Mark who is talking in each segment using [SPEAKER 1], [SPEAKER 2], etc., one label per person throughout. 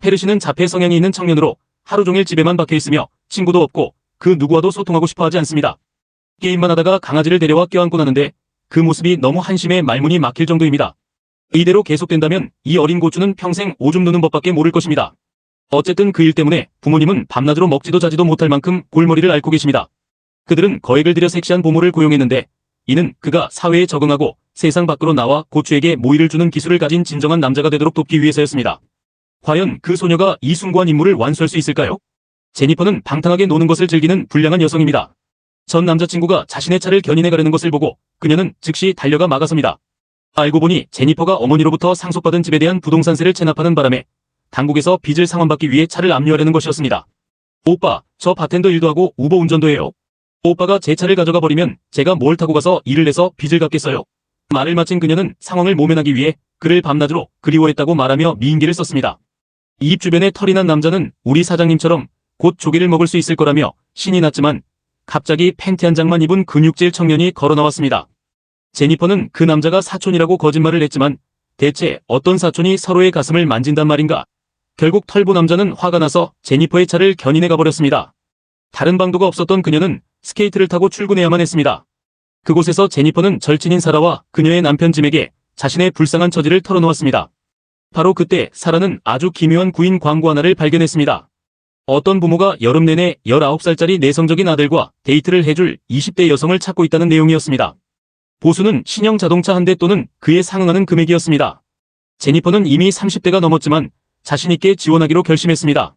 [SPEAKER 1] 페르시는 자폐 성향이 있는 청년으로 하루 종일 집에만 박혀있으며 친구도 없고 그 누구와도 소통하고 싶어 하지 않습니다. 게임만 하다가 강아지를 데려와 껴안고 나는데 그 모습이 너무 한심해 말문이 막힐 정도입니다. 이대로 계속된다면 이 어린 고추는 평생 오줌 누는 법밖에 모를 것입니다. 어쨌든 그 일 때문에 부모님은 밤낮으로 먹지도 자지도 못할 만큼 골머리를 앓고 계십니다. 그들은 거액을 들여 섹시한 보모를 고용했는데 이는 그가 사회에 적응하고 세상 밖으로 나와 고추에게 모이를 주는 기술을 가진 진정한 남자가 되도록 돕기 위해서였습니다. 과연 그 소녀가 이 숭고한 임무를 완수할 수 있을까요? 제니퍼는 방탕하게 노는 것을 즐기는 불량한 여성입니다. 전 남자친구가 자신의 차를 견인해 가려는 것을 보고 그녀는 즉시 달려가 막아섭니다. 알고 보니 제니퍼가 어머니로부터 상속받은 집에 대한 부동산세를 체납하는 바람에 당국에서 빚을 상환받기 위해 차를 압류하려는 것이었습니다. 오빠, 저 바텐더 일도 하고 우버 운전도 해요. 오빠가 제 차를 가져가 버리면 제가 뭘 타고 가서 일을 내서 빚을 갚겠어요. 말을 마친 그녀는 상황을 모면하기 위해 그를 밤낮으로 그리워했다고 말하며 미인계를 썼습니다. 입 주변에 털이 난 남자는 우리 사장님처럼 곧 조개를 먹을 수 있을 거라며 신이 났지만 갑자기 팬티 한 장만 입은 근육질 청년이 걸어 나왔습니다. 제니퍼는 그 남자가 사촌이라고 거짓말을 했지만 대체 어떤 사촌이 서로의 가슴을 만진단 말인가? 결국 털보 남자는 화가 나서 제니퍼의 차를 견인해 가버렸습니다. 다른 방도가 없었던 그녀는 스케이트를 타고 출근해야만 했습니다. 그곳에서 제니퍼는 절친인 사라와 그녀의 남편 짐에게 자신의 불쌍한 처지를 털어놓았습니다. 바로 그때 사라는 아주 기묘한 구인 광고 하나를 발견했습니다. 어떤 부모가 여름 내내 19살짜리 내성적인 아들과 데이트를 해줄 20대 여성을 찾고 있다는 내용이었습니다. 보수는 신형 자동차 한 대 또는 그에 상응하는 금액이었습니다. 제니퍼는 이미 30대가 넘었지만 자신있게 지원하기로 결심했습니다.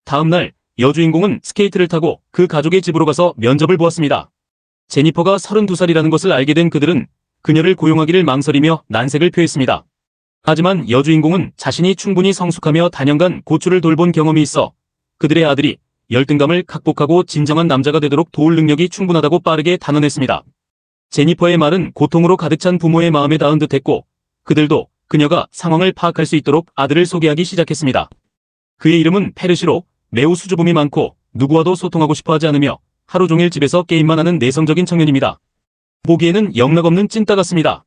[SPEAKER 1] 다음 날 여주인공은 스케이트를 타고 그 가족의 집으로 가서 면접을 보았습니다. 제니퍼가 32살이라는 것을 알게 된 그들은 그녀를 고용하기를 망설이며 난색을 표했습니다. 하지만 여주인공은 자신이 충분히 성숙하며 단연간 고초를 돌본 경험이 있어 그들의 아들이 열등감을 극복하고 진정한 남자가 되도록 도울 능력이 충분하다고 빠르게 단언했습니다. 제니퍼의 말은 고통으로 가득 찬 부모의 마음에 닿은 듯했고 그들도 그녀가 상황을 파악할 수 있도록 아들을 소개하기 시작했습니다. 그의 이름은 페르시로 매우 수줍음이 많고 누구와도 소통하고 싶어 하지 않으며 하루 종일 집에서 게임만 하는 내성적인 청년입니다. 보기에는 영락없는 찐따 같습니다.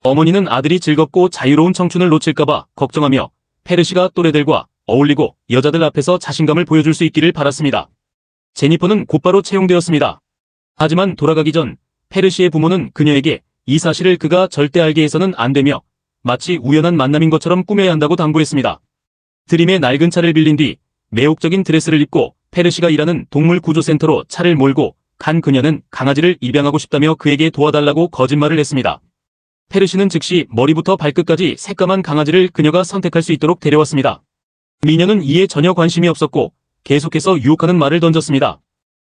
[SPEAKER 1] 어머니는 아들이 즐겁고 자유로운 청춘을 놓칠까봐 걱정하며 페르시가 또래들과 어울리고 여자들 앞에서 자신감을 보여줄 수 있기를 바랐습니다. 제니퍼는 곧바로 채용되었습니다. 하지만 돌아가기 전 페르시의 부모는 그녀에게 이 사실을 그가 절대 알게 해서는 안 되며 마치 우연한 만남인 것처럼 꾸며야 한다고 당부했습니다. 드림의 낡은 차를 빌린 뒤 매혹적인 드레스를 입고 페르시가 일하는 동물구조센터로 차를 몰고 간 그녀는 강아지를 입양하고 싶다며 그에게 도와달라고 거짓말을 했습니다. 페르시는 즉시 머리부터 발끝까지 새까만 강아지를 그녀가 선택할 수 있도록 데려왔습니다. 미녀는 이에 전혀 관심이 없었고 계속해서 유혹하는 말을 던졌습니다.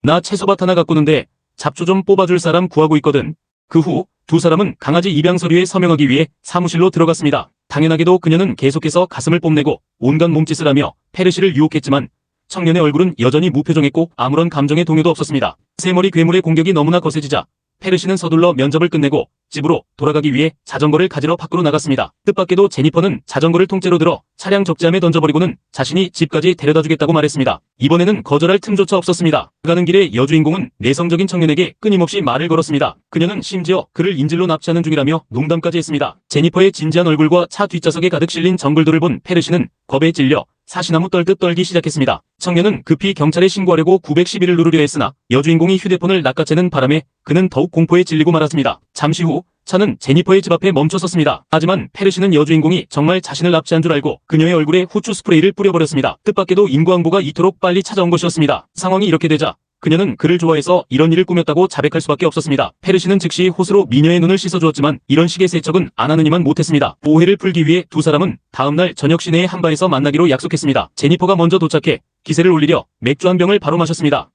[SPEAKER 1] 나 채소밭 하나 가꾸는데 잡초 좀 뽑아줄 사람 구하고 있거든. 그 후 두 사람은 강아지 입양 서류에 서명하기 위해 사무실로 들어갔습니다. 당연하게도 그녀는 계속해서 가슴을 뽐내고 온갖 몸짓을 하며 페르시를 유혹했지만 청년의 얼굴은 여전히 무표정했고 아무런 감정의 동요도 없었습니다. 새머리 괴물의 공격이 너무나 거세지자 페르시는 서둘러 면접을 끝내고 집으로 돌아가기 위해 자전거를 가지러 밖으로 나갔습니다. 뜻밖에도 제니퍼는 자전거를 통째로 들어 차량 적재함에 던져버리고는 자신이 집까지 데려다주겠다고 말했습니다. 이번에는 거절할 틈조차 없었습니다. 가는 길에 여주인공은 내성적인 청년에게 끊임없이 말을 걸었습니다. 그녀는 심지어 그를 인질로 납치하는 중이라며 농담까지 했습니다. 제니퍼의 진지한 얼굴과 차 뒷좌석에 가득 실린 정글도를 본 페르시는 겁에 질려 사시나무 떨듯 떨기 시작했습니다. 청년은 급히 경찰에 신고하려고 911을 누르려 했으나 여주인공이 휴대폰을 낚아채는 바람에 그는 더욱 공포에 질리고 말았습니다. 잠시 후 차는 제니퍼의 집 앞에 멈춰섰습니다. 하지만 페르시는 여주인공이 정말 자신을 납치한 줄 알고 그녀의 얼굴에 후추 스프레이를 뿌려버렸습니다. 뜻밖에도 인구왕보가 이토록 빨리 찾아온 것이었습니다. 상황이 이렇게 되자 그녀는 그를 좋아해서 이런 일을 꾸몄다고 자백할 수밖에 없었습니다. 페르시는 즉시 호스로 미녀의 눈을 씻어주었지만 이런 식의 세척은 안 하느니만 못했습니다. 오해를 풀기 위해 두 사람은 다음날 저녁 시내의 한 바에서 만나기로 약속했습니다. 제니퍼가 먼저 도착해 기세를 올리려 맥주 한 병을 바로 마셨습니다.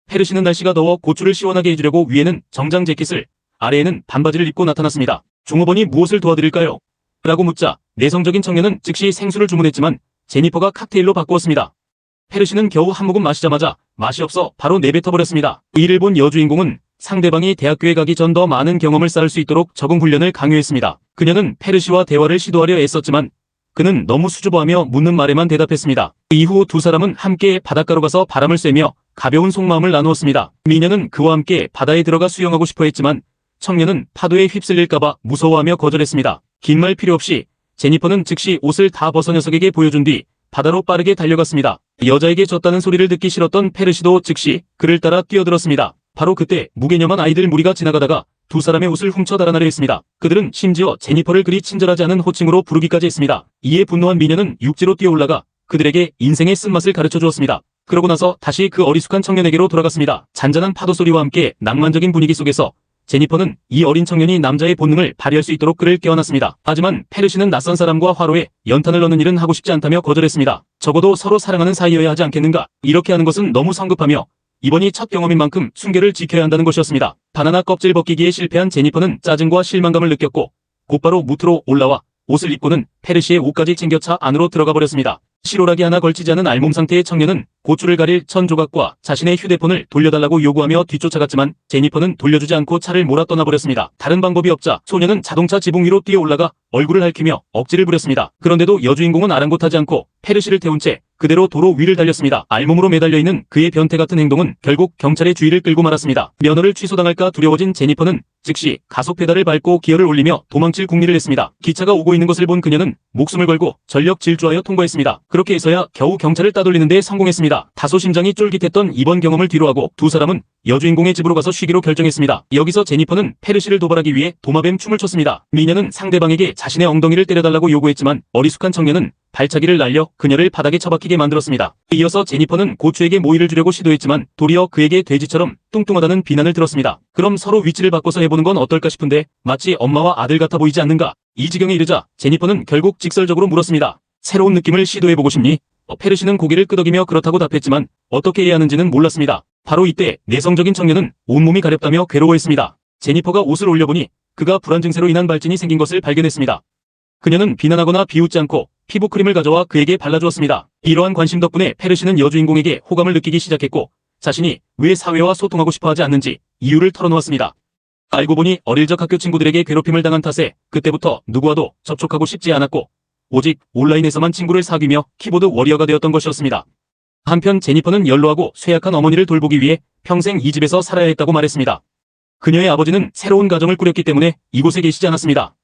[SPEAKER 1] 페르시는 날씨가 더워 고추를 시원하게 해주려고 위에는 정장 재킷을 아래에는 반바지를 입고 나타났습니다. 종업원이 무엇을 도와드릴까요? 라고 묻자 내성적인 청년은 즉시 생수를 주문했지만 제니퍼가 칵테일로 바꾸었습니다. 페르시는 겨우 한 모금 마시자마자 맛이 없어 바로 내뱉어버렸습니다. 이를 본 여주인공은 상대방이 대학교에 가기 전 더 많은 경험을 쌓을 수 있도록 적응 훈련을 강요했습니다. 그녀는 페르시와 대화를 시도하려 애썼지만 그는 너무 수줍어하며 묻는 말에만 대답했습니다. 이후 두 사람은 함께 바닷가로 가서 바람을 쐬며 가벼운 속마음을 나누었습니다. 미녀는 그와 함께 바다에 들어가 수영하고 싶어 했지만 청년은 파도에 휩쓸릴까봐 무서워하며 거절했습니다. 긴 말 필요 없이 제니퍼는 즉시 옷을 다 벗어 녀석에게 보여준 뒤 바다로 빠르게 달려갔습니다. 여자에게 졌다는 소리를 듣기 싫었던 페르시도 즉시 그를 따라 뛰어들었습니다. 바로 그때 무개념한 아이들 무리가 지나가다가 두 사람의 옷을 훔쳐 달아나려 했습니다. 그들은 심지어 제니퍼를 그리 친절하지 않은 호칭으로 부르기까지 했습니다. 이에 분노한 미녀는 육지로 뛰어올라가 그들에게 인생의 쓴맛을 가르쳐 주었습니다. 그러고 나서 다시 그 어리숙한 청년에게로 돌아갔습니다. 잔잔한 파도 소리와 함께 낭만적인 분위기 속에서 제니퍼는 이 어린 청년이 남자의 본능을 발휘할 수 있도록 그를 깨워놨습니다. 하지만 페르시는 낯선 사람과 화로에 연탄을 넣는 일은 하고 싶지 않다며 거절했습니다. 적어도 서로 사랑하는 사이여야 하지 않겠는가. 이렇게 하는 것은 너무 성급하며 이번이 첫 경험인 만큼 순결을 지켜야 한다는 것이었습니다. 바나나 껍질 벗기기에 실패한 제니퍼는 짜증과 실망감을 느꼈고 곧바로 무트로 올라와 옷을 입고는 페르시의 옷까지 챙겨 차 안으로 들어가 버렸습니다. 실오라기 하나 걸치지 않은 알몸 상태의 청년은 고추를 가릴 천 조각과 자신의 휴대폰을 돌려달라고 요구하며 뒤쫓아갔지만 제니퍼는 돌려주지 않고 차를 몰아 떠나버렸습니다. 다른 방법이 없자 소녀는 자동차 지붕 위로 뛰어 올라가 얼굴을 핥히며 억지를 부렸습니다. 그런데도 여주인공은 아랑곳하지 않고 페르시를 태운 채 그대로 도로 위를 달렸습니다. 알몸으로 매달려 있는 그의 변태 같은 행동은 결국 경찰의 주의를 끌고 말았습니다. 면허를 취소당할까 두려워진 제니퍼는 즉시 가속 페달을 밟고 기어를 올리며 도망칠 궁리를 했습니다. 기차가 오고 있는 것을 본 그녀는 목숨을 걸고 전력 질주하여 통과했습니다. 그렇게 해서야 겨우 경찰을 따돌리는 데 성공했습니다. 다소 심장이 쫄깃했던 이번 경험을 뒤로하고 두 사람은 여주인공의 집으로 가서 쉬기로 결정했습니다. 여기서 제니퍼는 페르시를 도발하기 위해 도마뱀 춤을 췄습니다. 미녀는 상대방에게 자신의 엉덩이를 때려달라고 요구했지만 어리숙한 청년은 발차기를 날려 그녀를 바닥에 처박히게 만들었습니다. 이어서 제니퍼는 고추에게 모이를 주려고 시도했지만 도리어 그에게 돼지처럼 뚱뚱하다는 비난을 들었습니다. 그럼 서로 위치를 바꿔서 해보는 건 어떨까 싶은데 마치 엄마와 아들 같아 보이지 않는가? 이 지경에 이르자 제니퍼는 결국 직설적으로 물었습니다. 새로운 느낌을 시도해보고 싶니? 페르시는 고개를 끄덕이며 그렇다고 답했지만 어떻게 해야 하는지는 몰랐습니다. 바로 이때 내성적인 청년은 온몸이 가렵다며 괴로워했습니다. 제니퍼가 옷을 올려보니 그가 불안 증세로 인한 발진이 생긴 것을 발견했습니다. 그녀는 비난하거나 비웃지 않고 피부크림을 가져와 그에게 발라주었습니다. 이러한 관심 덕분에 페르시는 여주인공에게 호감을 느끼기 시작했고 자신이 왜 사회와 소통하고 싶어하지 않는지 이유를 털어놓았습니다. 알고 보니 어릴 적 학교 친구들에게 괴롭힘을 당한 탓에 그때부터 누구와도 접촉하고 싶지 않았고 오직 온라인에서만 친구를 사귀며 키보드 워리어가 되었던 것이었습니다. 한편 제니퍼는 연로하고 쇠약한 어머니를 돌보기 위해 평생 이 집에서 살아야 했다고 말했습니다. 그녀의 아버지는 새로운 가정을 꾸렸기 때문에 이곳에 계시지 않았습니다.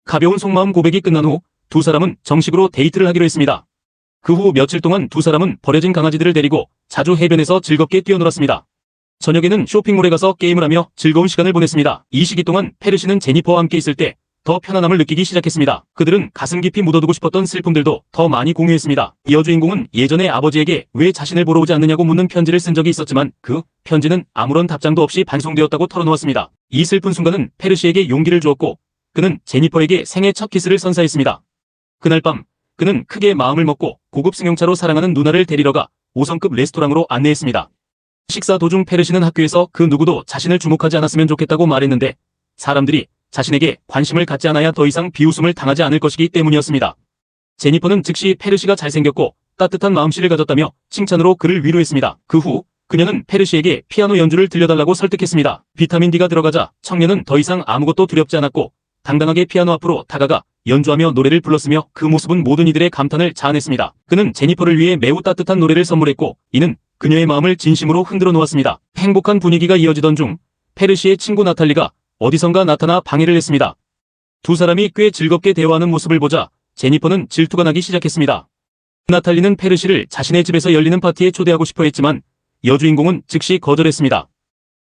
[SPEAKER 1] 가벼운 속마음 고백이 끝난 후 두 사람은 정식으로 데이트를 하기로 했습니다. 그 후 며칠 동안 두 사람은 버려진 강아지들을 데리고 자주 해변에서 즐겁게 뛰어놀았습니다. 저녁에는 쇼핑몰에 가서 게임을 하며 즐거운 시간을 보냈습니다. 이 시기 동안 페르시는 제니퍼와 함께 있을 때 더 편안함을 느끼기 시작했습니다. 그들은 가슴 깊이 묻어두고 싶었던 슬픔들도 더 많이 공유했습니다. 여주인공은 예전에 아버지에게 왜 자신을 보러 오지 않느냐고 묻는 편지를 쓴 적이 있었지만 그 편지는 아무런 답장도 없이 반송되었다고 털어놓았습니다. 이 슬픈 순간은 페르시에게 용기를 주었고 그는 제니퍼에게 생애 첫 키스를 선사했습니다. 그날 밤 그는 크게 마음을 먹고 고급 승용차로 사랑하는 누나를 데리러 가 5성급 레스토랑으로 안내했습니다. 식사 도중 페르시는 학교에서 그 누구도 자신을 주목하지 않았으면 좋겠다고 말했는데 사람들이 자신에게 관심을 갖지 않아야 더 이상 비웃음을 당하지 않을 것이기 때문이었습니다. 제니퍼는 즉시 페르시가 잘생겼고 따뜻한 마음씨를 가졌다며 칭찬으로 그를 위로했습니다. 그 후 그녀는 페르시에게 피아노 연주를 들려달라고 설득했습니다. 비타민 D가 들어가자 청년은 더 이상 아무것도 두렵지 않았고 당당하게 피아노 앞으로 다가가 연주하며 노래를 불렀으며 그 모습은 모든 이들의 감탄을 자아냈습니다. 그는 제니퍼를 위해 매우 따뜻한 노래를 선물했고 이는 그녀의 마음을 진심으로 흔들어 놓았습니다. 행복한 분위기가 이어지던 중 페르시의 친구 나탈리가 어디선가 나타나 방해를 했습니다. 두 사람이 꽤 즐겁게 대화하는 모습을 보자 제니퍼는 질투가 나기 시작했습니다. 나탈리는 페르시를 자신의 집에서 열리는 파티에 초대하고 싶어 했지만 여주인공은 즉시 거절했습니다.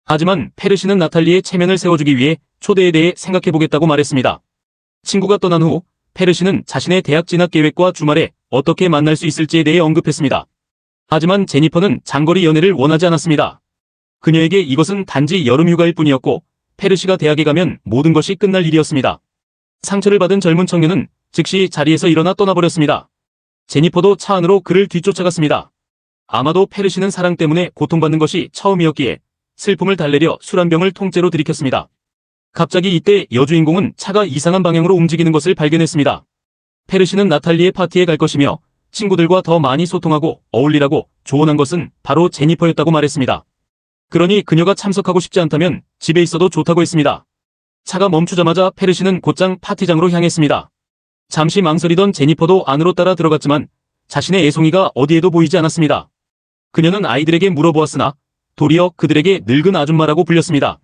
[SPEAKER 1] 하지만 페르시는 나탈리의 체면을 세워주기 위해 초대에 대해 생각해보겠다고 말했습니다. 친구가 떠난 후 페르시는 자신의 대학 진학 계획과 주말에 어떻게 만날 수 있을지에 대해 언급했습니다. 하지만 제니퍼는 장거리 연애를 원하지 않았습니다. 그녀에게 이것은 단지 여름 휴가일 뿐이었고 페르시가 대학에 가면 모든 것이 끝날 일이었습니다. 상처를 받은 젊은 청년은 즉시 자리에서 일어나 떠나버렸습니다. 제니퍼도 차 안으로 그를 뒤쫓아갔습니다. 아마도 페르시는 사랑 때문에 고통받는 것이 처음이었기에 슬픔을 달래려 술 한 병을 통째로 들이켰습니다. 갑자기 이때 여주인공은 차가 이상한 방향으로 움직이는 것을 발견했습니다. 페르시는 나탈리의 파티에 갈 것이며 친구들과 더 많이 소통하고 어울리라고 조언한 것은 바로 제니퍼였다고 말했습니다. 그러니 그녀가 참석하고 싶지 않다면 집에 있어도 좋다고 했습니다. 차가 멈추자마자 페르시는 곧장 파티장으로 향했습니다. 잠시 망설이던 제니퍼도 안으로 따라 들어갔지만 자신의 애송이가 어디에도 보이지 않았습니다. 그녀는 아이들에게 물어보았으나 도리어 그들에게 늙은 아줌마라고 불렸습니다.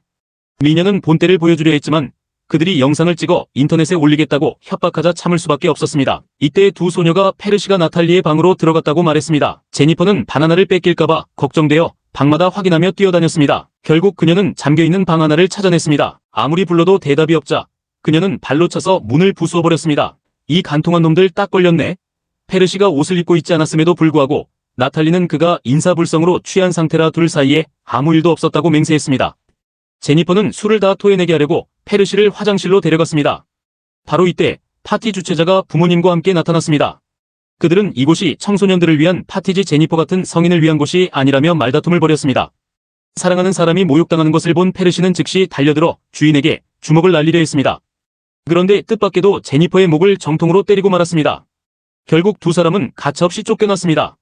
[SPEAKER 1] 미녀는 본때를 보여주려 했지만 그들이 영상을 찍어 인터넷에 올리겠다고 협박하자 참을 수밖에 없었습니다. 이때 두 소녀가 페르시가 나탈리의 방으로 들어갔다고 말했습니다. 제니퍼는 바나나를 뺏길까봐 걱정되어 방마다 확인하며 뛰어다녔습니다. 결국 그녀는 잠겨있는 방 하나를 찾아냈습니다. 아무리 불러도 대답이 없자 그녀는 발로 차서 문을 부수어버렸습니다. 이 간통한 놈들 딱 걸렸네. 페르시가 옷을 입고 있지 않았음에도 불구하고 나탈리는 그가 인사불성으로 취한 상태라 둘 사이에 아무 일도 없었다고 맹세했습니다. 제니퍼는 술을 다 토해내게 하려고 페르시를 화장실로 데려갔습니다. 바로 이때 파티 주최자가 부모님과 함께 나타났습니다. 그들은 이곳이 청소년들을 위한 파티지 제니퍼 같은 성인을 위한 곳이 아니라며 말다툼을 벌였습니다. 사랑하는 사람이 모욕당하는 것을 본 페르시는 즉시 달려들어 주인에게 주먹을 날리려 했습니다. 그런데 뜻밖에도 제니퍼의 목을 정통으로 때리고 말았습니다. 결국 두 사람은 가차없이 쫓겨났습니다.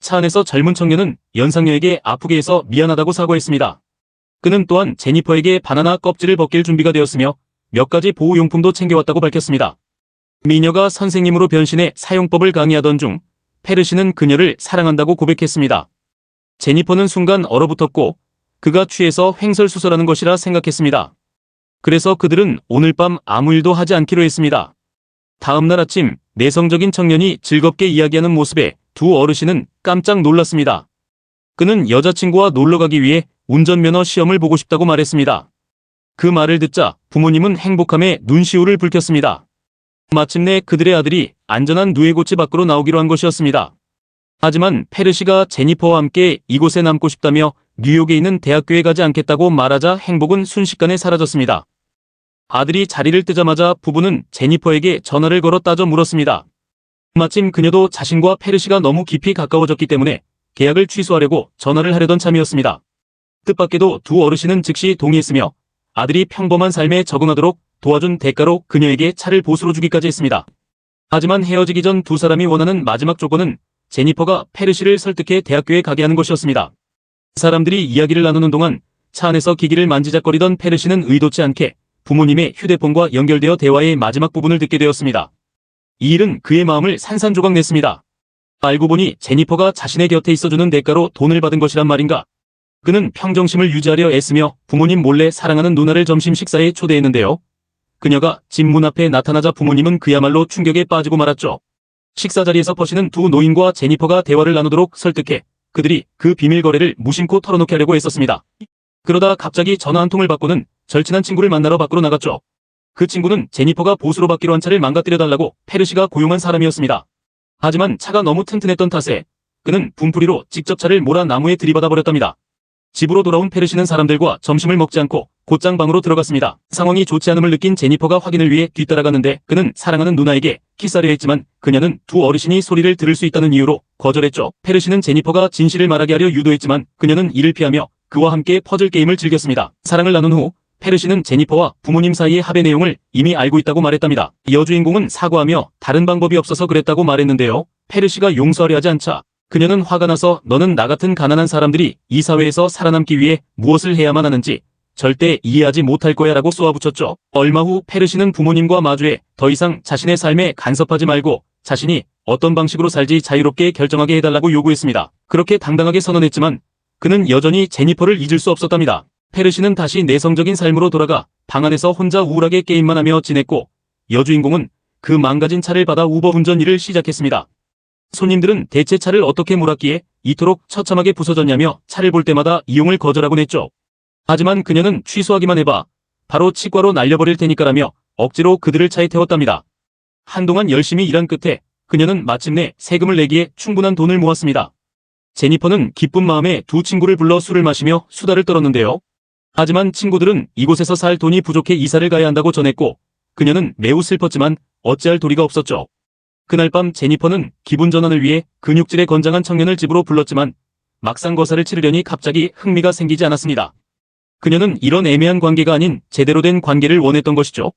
[SPEAKER 1] 차 안에서 젊은 청년은 연상녀에게 아프게 해서 미안하다고 사과했습니다. 그는 또한 제니퍼에게 바나나 껍질을 벗길 준비가 되었으며 몇 가지 보호용품도 챙겨왔다고 밝혔습니다. 미녀가 선생님으로 변신해 사용법을 강의하던 중 페르시는 그녀를 사랑한다고 고백했습니다. 제니퍼는 순간 얼어붙었고 그가 취해서 횡설수설하는 것이라 생각했습니다. 그래서 그들은 오늘 밤 아무 일도 하지 않기로 했습니다. 다음 날 아침 내성적인 청년이 즐겁게 이야기하는 모습에 두 어르신은 깜짝 놀랐습니다. 그는 여자친구와 놀러가기 위해 운전면허 시험을 보고 싶다고 말했습니다. 그 말을 듣자 부모님은 행복함에 눈시울을 붉혔습니다. 마침내 그들의 아들이 안전한 누에고치 밖으로 나오기로 한 것이었습니다. 하지만 페르시가 제니퍼와 함께 이곳에 남고 싶다며 뉴욕에 있는 대학교에 가지 않겠다고 말하자 행복은 순식간에 사라졌습니다. 아들이 자리를 뜨자마자 부부는 제니퍼에게 전화를 걸어 따져 물었습니다. 마침 그녀도 자신과 페르시가 너무 깊이 가까워졌기 때문에 계약을 취소하려고 전화를 하려던 참이었습니다. 뜻밖에도 두 어르신은 즉시 동의했으며 아들이 평범한 삶에 적응하도록 도와준 대가로 그녀에게 차를 보수로 주기까지 했습니다. 하지만 헤어지기 전 두 사람이 원하는 마지막 조건은 제니퍼가 페르시를 설득해 대학교에 가게 하는 것이었습니다. 사람들이 이야기를 나누는 동안 차 안에서 기기를 만지작거리던 페르시는 의도치 않게 부모님의 휴대폰과 연결되어 대화의 마지막 부분을 듣게 되었습니다. 이 일은 그의 마음을 산산조각 냈습니다. 알고 보니 제니퍼가 자신의 곁에 있어주는 대가로 돈을 받은 것이란 말인가. 그는 평정심을 유지하려 애쓰며 부모님 몰래 사랑하는 누나를 점심 식사에 초대했는데요. 그녀가 집 문 앞에 나타나자 부모님은 그야말로 충격에 빠지고 말았죠. 식사 자리에서 퍼시는 두 노인과 제니퍼가 대화를 나누도록 설득해 그들이 그 비밀 거래를 무심코 털어놓게 하려고 했었습니다. 그러다 갑자기 전화 한 통을 받고는 절친한 친구를 만나러 밖으로 나갔죠. 그 친구는 제니퍼가 보수로 받기로 한 차를 망가뜨려달라고 페르시가 고용한 사람이었습니다. 하지만 차가 너무 튼튼했던 탓에 그는 분풀이로 직접 차를 몰아 나무에 들이받아 버렸답니다. 집으로 돌아온 페르시는 사람들과 점심을 먹지 않고 곧장 방으로 들어갔습니다. 상황이 좋지 않음을 느낀 제니퍼가 확인을 위해 뒤따라갔는데 그는 사랑하는 누나에게 키스하려 했지만 그녀는 두 어르신이 소리를 들을 수 있다는 이유로 거절했죠. 페르시는 제니퍼가 진실을 말하게 하려 유도했지만 그녀는 이를 피하며 그와 함께 퍼즐 게임을 즐겼습니다. 사랑을 나눈 후 페르시는 제니퍼와 부모님 사이의 합의 내용을 이미 알고 있다고 말했답니다. 여주인공은 사과하며 다른 방법이 없어서 그랬다고 말했는데요. 페르시가 용서하려 하지 않자 그녀는 화가 나서 너는 나 같은 가난한 사람들이 이 사회에서 살아남기 위해 무엇을 해야만 하는지 절대 이해하지 못할 거야 라고 쏘아붙였죠. 얼마 후 페르시는 부모님과 마주해 더 이상 자신의 삶에 간섭하지 말고 자신이 어떤 방식으로 살지 자유롭게 결정하게 해달라고 요구했습니다. 그렇게 당당하게 선언했지만 그는 여전히 제니퍼를 잊을 수 없었답니다. 페르시는 다시 내성적인 삶으로 돌아가 방 안에서 혼자 우울하게 게임만 하며 지냈고 여주인공은 그 망가진 차를 받아 우버 운전 일을 시작했습니다. 손님들은 대체 차를 어떻게 몰았기에 이토록 처참하게 부서졌냐며 차를 볼 때마다 이용을 거절하곤 했죠. 하지만 그녀는 취소하기만 해봐 바로 치과로 날려버릴 테니까라며 억지로 그들을 차에 태웠답니다. 한동안 열심히 일한 끝에 그녀는 마침내 세금을 내기에 충분한 돈을 모았습니다. 제니퍼는 기쁜 마음에 두 친구를 불러 술을 마시며 수다를 떨었는데요. 하지만 친구들은 이곳에서 살 돈이 부족해 이사를 가야 한다고 전했고 그녀는 매우 슬펐지만 어찌할 도리가 없었죠. 그날 밤 제니퍼는 기분 전환을 위해 근육질에 건장한 청년을 집으로 불렀지만 막상 거사를 치르려니 갑자기 흥미가 생기지 않았습니다. 그녀는 이런 애매한 관계가 아닌 제대로 된 관계를 원했던 것이죠.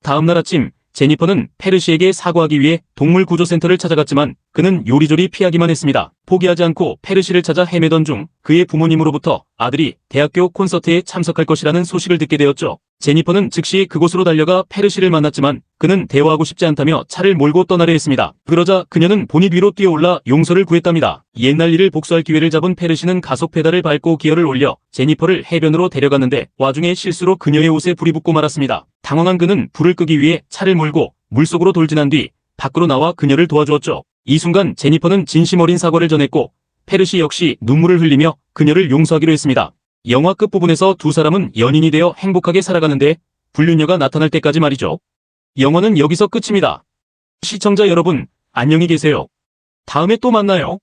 [SPEAKER 1] 다음날 아침 제니퍼는 페르시에게 사과하기 위해 동물구조센터를 찾아갔지만 그는 요리조리 피하기만 했습니다. 포기하지 않고 페르시를 찾아 헤매던 중 그의 부모님으로부터 아들이 대학교 콘서트에 참석할 것이라는 소식을 듣게 되었죠. 제니퍼는 즉시 그곳으로 달려가 페르시를 만났지만 그는 대화하고 싶지 않다며 차를 몰고 떠나려 했습니다. 그러자 그녀는 보닛 위로 뛰어올라 용서를 구했답니다. 옛날 일을 복수할 기회를 잡은 페르시는 가속 페달을 밟고 기어를 올려 제니퍼를 해변으로 데려갔는데 와중에 실수로 그녀의 옷에 불이 붙고 말았습니다. 당황한 그는 불을 끄기 위해 차를 몰고 물속으로 돌진한 뒤 밖으로 나와 그녀를 도와주었죠. 이 순간 제니퍼는 진심 어린 사과를 전했고 페르시 역시 눈물을 흘리며 그녀를 용서하기로 했습니다. 영화 끝부분에서 두 사람은 연인이 되어 행복하게 살아가는데 불륜녀가 나타날 때까지 말이죠. 영화는 여기서 끝입니다. 시청자 여러분, 안녕히 계세요. 다음에 또 만나요.